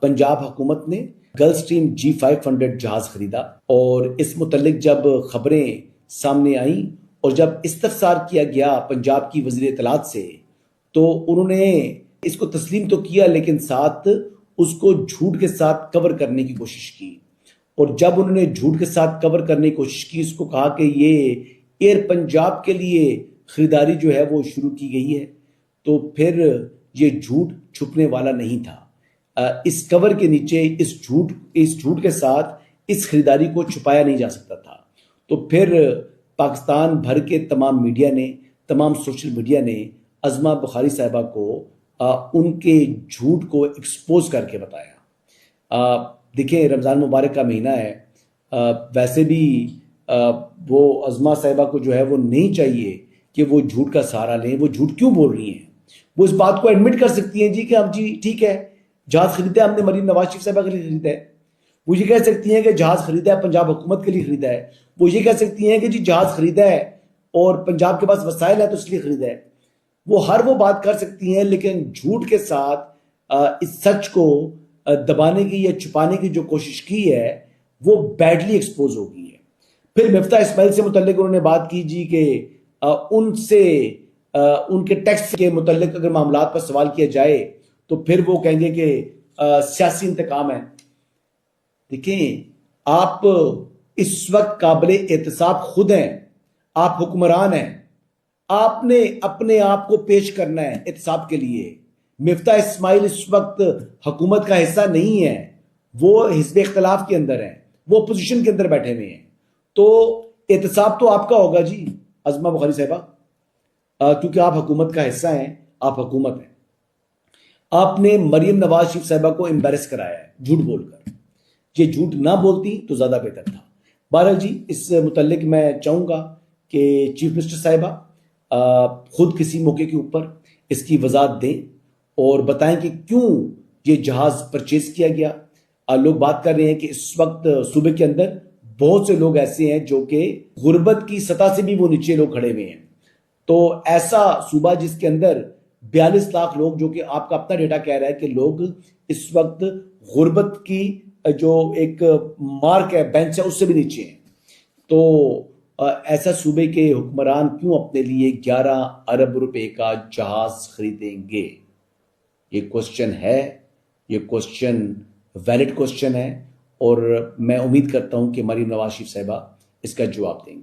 पंजाब हुकूमत ने gulf stream G500 जहाज खरीदा और इस मुतल्लिक जब खबरें सामने आईं और जब इस्तफसार किया गया पंजाब की वज़ीर इत्तलात से, तो उन्होंने इसको तस्लीम तो किया लेकिन साथ उसको झूठ के साथ कवर करने की कोशिश की। और जब उन्होंने झूठ के साथ कवर करने की कोशिश की, उसको कहा कि ये एयर पंजाब के लिए खरीदारी जो है वो शुरू की गई है, तो फिर ये झूठ छुपने वाला नहीं था। इस कवर के नीचे इस झूठ के साथ इस खरीदारी को छुपाया नहीं जा सकता था। तो फिर पाकिस्तान भर के तमाम मीडिया ने, तमाम सोशल मीडिया ने अज़मा बुखारी साहिबा को उनके झूठ को एक्सपोज करके बताया। देखिए, रमज़ान मुबारक का महीना है, वैसे भी वो अज़मा साहिबा को जो है वो नहीं चाहिए कि वो झूठ का सहारा लें। वो झूठ क्यों बोल रही हैं? वो इस बात को एडमिट कर सकती हैं जी कि हम जी ठीक है, जहाज खरीदा है हमने मरीम नवाज शरीफ साहिबा के लिए खरीदा है। वो ये कह सकती हैं कि जहाज खरीदा है पंजाब हुकूमत के लिए खरीदा है। वो ये कह सकती हैं कि जी जहाज खरीदा है और पंजाब के पास वसाइल है तो इसलिए खरीदा है। वो बात कर सकती हैं, लेकिन झूठ के साथ इस सच को दबाने की या छुपाने की जो कोशिश की है वो बैडली एक्सपोज हो गई है। फिर मिफ्ता इस्माइल से मुतल्लिक उन्होंने बात की जी कि उनसे उनके टैक्स के मुतल्लिक अगर मामलात पर सवाल किया जाए तो फिर वो कहेंगे कि सियासी इंतकाम है। देखिए, आप इस वक्त काबिले एहतसाब खुद हैं, आप हुक्मरान हैं, आपने अपने आप को पेश करना है एहतसाब के लिए। मिफ्ता इस्माइल इस वक्त हुकूमत का हिस्सा नहीं है, वो हिज़्ब इख्तिलाफ के अंदर है, वो अपोजिशन के अंदर बैठे हुए हैं। तो एहतसाब तो आपका होगा जी अज़मा बुखारी साहिबा, क्योंकि आप हुकूमत का हिस्सा हैं, आप हुकूमत हैं। आपने मरीम नवाज शरीफ साहिबा को एम्बेरस कराया है झूठ बोलकर। ये झूठ ना बोलती तो ज्यादा बेहतर था। बहरहाल जी, इस मुतल्लिक मैं चाहूंगा कि चीफ मिनिस्टर साहिबा खुद किसी मौके के ऊपर इसकी वजाहत दें और बताएं कि क्यों ये जहाज परचेज किया गया। लोग बात कर रहे हैं कि इस वक्त सूबे के अंदर बहुत से लोग ऐसे हैं जो कि गुर्बत की सतह से भी वो नीचे लोग खड़े हुए हैं। तो ऐसा सूबा जिसके अंदर 42 लाख लोग, जो कि आपका अपना डेटा कह रहा है कि लोग इस वक्त गुर्बत की जो एक मार्क है, बेंच है, उससे भी नीचे हैं। तो ऐसा सूबे के हुक्मरान क्यों अपने लिए 11 अरब रुपए का जहाज खरीदेंगे? ये क्वेश्चन है, ये क्वेश्चन वैलिड क्वेश्चन है और मैं उम्मीद करता हूं कि मरीम नवाज शरीफ साहिबा इसका जवाब देंगे।